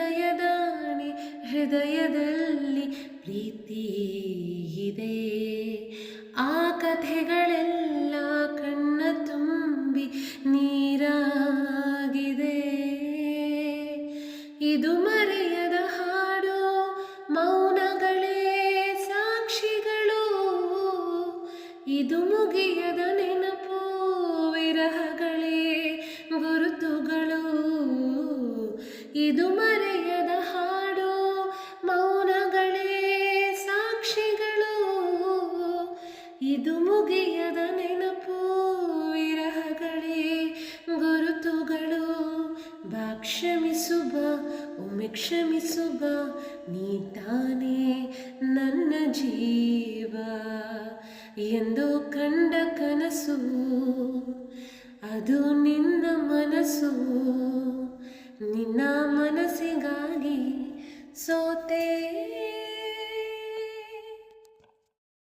ಹೃದಯದಾಣೆ ಹೃದಯದಲ್ಲಿ ಪ್ರೀತಿ ಇದೆ. ಆ ಕಥೆಗಳೆಲ್ಲ ಕಣ್ಣ ತುಂಬಿ ನೀರಾಗಿದೆ. ಇದು ಮರೆಯದ ಹಾಡು, ಮೌನಗಳೇ ಸಾಕ್ಷಿಗಳು. ಇದು ಮುಗಿಯದ ನೆನಪು, ವಿರಹಗಳೇ ಗುರುತುಗಳು. ಇದು ಮರೆಯದ ಹಾಡು, ಮೌನಗಳೇ ಸಾಕ್ಷಿಗಳು. ಇದು ಮುಗಿಯದ ನೆನಪು, ವಿರಹಗಳೇ ಗುರುತುಗಳು. ಬಾ ಕ್ಷಮಿಸು ಬಾ, ಒಮ್ಮೆ ಕ್ಷಮಿಸು ಬಾ, ನೀ ತಾನೇ ನನ್ನ ಜೀವ ಎಂದು ಕಂಡ ಕನಸು. ಅದು ನಿನ್ನ ಮನಸ್ಸು, ನಿನ್ನ ಮನಸ್ಸಿಗಾಗಿ ಸೋತೆ.